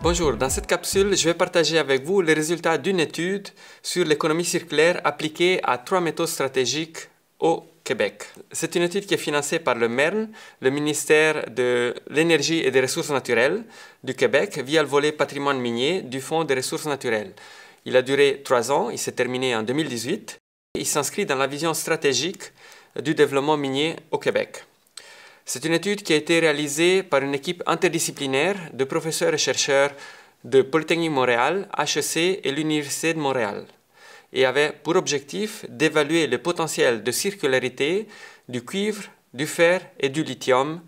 Bonjour, dans cette capsule, je vais partager avec vous les résultats d'une étude sur l'économie circulaire appliquée à 3 métaux stratégiques au Québec. C'est une étude qui est financée par le MERN, le ministère de l'Énergie et des Ressources naturelles du Québec, via le volet patrimoine minier du Fonds des ressources naturelles. Il a duré 3 ans, il s'est terminé en 2018. Il s'inscrit dans la vision stratégique du développement minier au Québec. C'est une étude qui a été réalisée par une équipe interdisciplinaire de professeurs et chercheurs de Polytechnique Montréal, HEC et l'Université de Montréal, et avait pour objectif d'évaluer le potentiel de circularité du cuivre, du fer et du lithium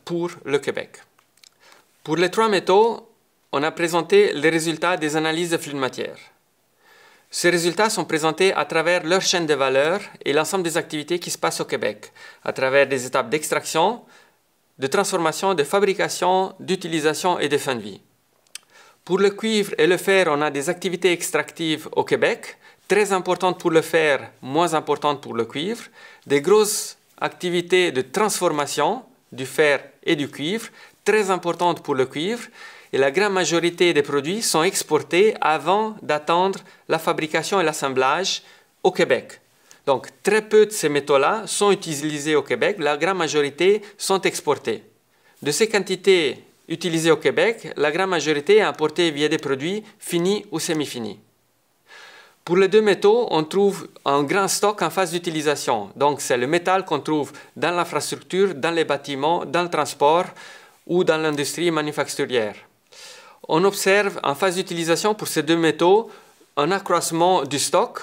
pour le Québec. Pour les 3 métaux, on a présenté les résultats des analyses de flux de matière. Ces résultats sont présentés à travers leur chaîne de valeur et l'ensemble des activités qui se passent au Québec, à travers des étapes d'extraction, de transformation, de fabrication, d'utilisation et de fin de vie. Pour le cuivre et le fer, on a des activités extractives au Québec, très importantes pour le fer, moins importantes pour le cuivre, des grosses activités de transformation du fer et du cuivre, très importantes pour le cuivre, et la grande majorité des produits sont exportés avant d'attendre la fabrication et l'assemblage au Québec. Donc, très peu de ces métaux-là sont utilisés au Québec, la grande majorité sont exportés. De ces quantités utilisées au Québec, la grande majorité est importée via des produits finis ou semi-finis. Pour les 2 métaux, on trouve un grand stock en phase d'utilisation. Donc, c'est le métal qu'on trouve dans l'infrastructure, dans les bâtiments, dans le transport ou dans l'industrie manufacturière. On observe en phase d'utilisation pour ces 2 métaux un accroissement du stock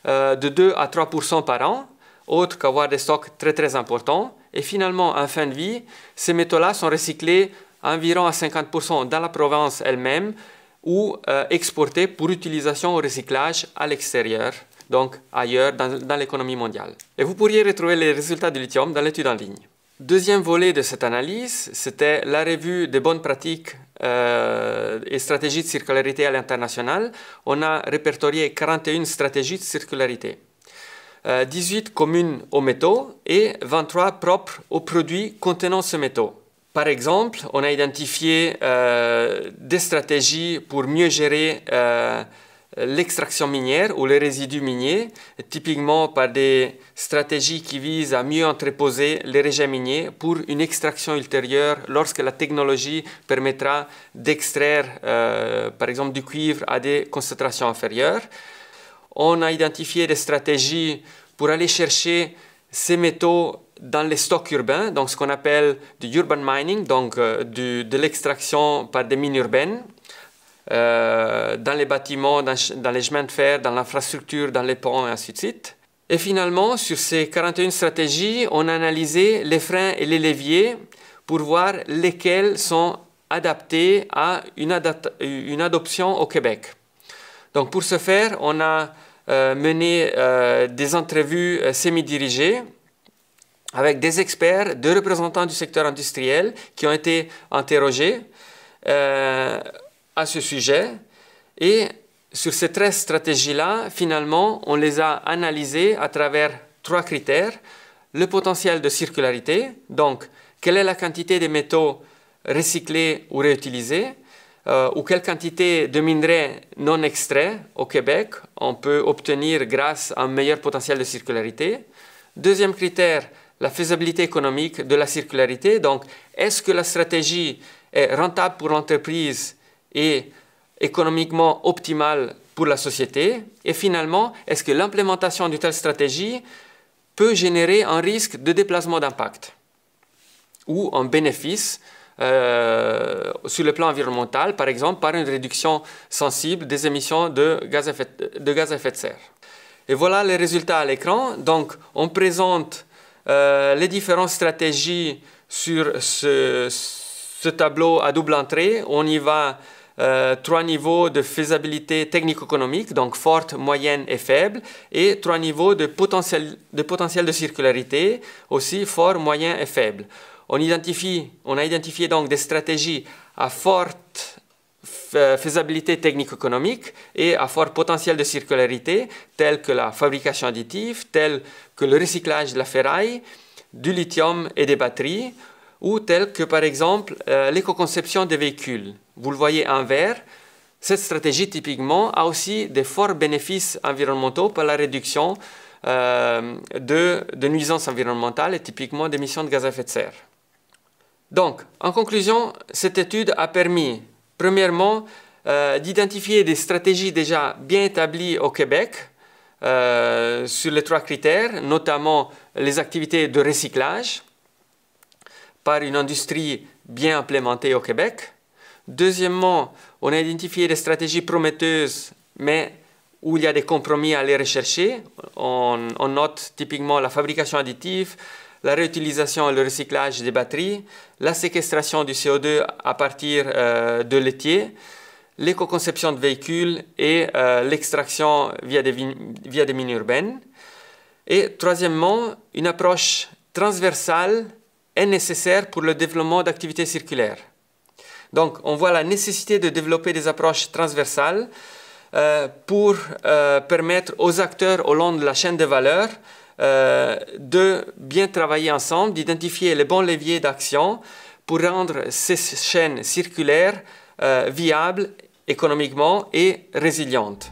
de 2 à 3% par an, autre qu'avoir des stocks très importants. Et finalement, en fin de vie, ces métaux-là sont recyclés environ à 50% dans la province elle-même ou exportés pour utilisation au recyclage à l'extérieur, donc ailleurs dans l'économie mondiale. Et vous pourriez retrouver les résultats du lithium dans l'étude en ligne. Deuxième volet de cette analyse, c'était la revue des bonnes pratiques et stratégies de circularité à l'international. On a répertorié 41 stratégies de circularité, 18 communes aux métaux et 23 propres aux produits contenant ce métaux. Par exemple, on a identifié des stratégies pour mieux gérer l'extraction minière ou les résidus miniers, typiquement par des stratégies qui visent à mieux entreposer les rejets miniers pour une extraction ultérieure lorsque la technologie permettra d'extraire, par exemple, du cuivre à des concentrations inférieures. On a identifié des stratégies pour aller chercher ces métaux dans les stocks urbains, donc ce qu'on appelle du urban mining, donc de l'extraction par des mines urbaines, dans les bâtiments, dans les chemins de fer, dans l'infrastructure, dans les ponts et ainsi de suite. Et finalement, sur ces 41 stratégies, on a analysé les freins et les leviers pour voir lesquels sont adaptés à une adoption au Québec. Donc pour ce faire, on a mené des entrevues semi-dirigées avec des experts, des représentants du secteur industriel qui ont été interrogés à ce sujet. Et sur ces 13 stratégies-là, finalement, on les a analysées à travers 3 critères. Le potentiel de circularité, donc quelle est la quantité de métaux recyclés ou réutilisés, ou quelle quantité de minerais non extraits au Québec on peut obtenir grâce à un meilleur potentiel de circularité. Deuxième critère, la faisabilité économique de la circularité. Donc, est-ce que la stratégie est rentable pour l'entreprise et économiquement optimale pour la société? Et finalement, est-ce que l'implémentation d'une telle stratégie peut générer un risque de déplacement d'impact ou un bénéfice sur le plan environnemental, par exemple par une réduction sensible des émissions de gaz à effet de serre. Et voilà les résultats à l'écran. Donc, on présente les différentes stratégies sur ce tableau à double entrée. On y va 3 niveaux de faisabilité technico-économique, donc forte, moyenne et faible, et 3 niveaux de potentiel de circularité, aussi fort, moyen et faible. On a identifié donc des stratégies à forte faisabilité technico-économique et à fort potentiel de circularité, telles que la fabrication additive, telles que le recyclage de la ferraille, du lithium et des batteries, ou telles que par exemple l'éco-conception des véhicules. vous le voyez en vert, cette stratégie typiquement a aussi des forts bénéfices environnementaux par la réduction de nuisances environnementales et typiquement d'émissions de gaz à effet de serre. Donc, en conclusion, cette étude a permis, premièrement, d'identifier des stratégies déjà bien établies au Québec sur les 3 critères, notamment les activités de recyclage par une industrie bien implémentée au Québec. Deuxièmement, on a identifié des stratégies prometteuses, mais où il y a des compromis à aller rechercher. On note typiquement la fabrication additive, la réutilisation et le recyclage des batteries, la séquestration du CO2 à partir de laitier, l'éco-conception de véhicules et l'extraction via des mines urbaines. Et troisièmement, une approche transversale est nécessaire pour le développement d'activités circulaires. Donc, on voit la nécessité de développer des approches transversales pour permettre aux acteurs au long de la chaîne de valeur de bien travailler ensemble, d'identifier les bons leviers d'action pour rendre ces chaînes circulaires viables économiquement et résilientes.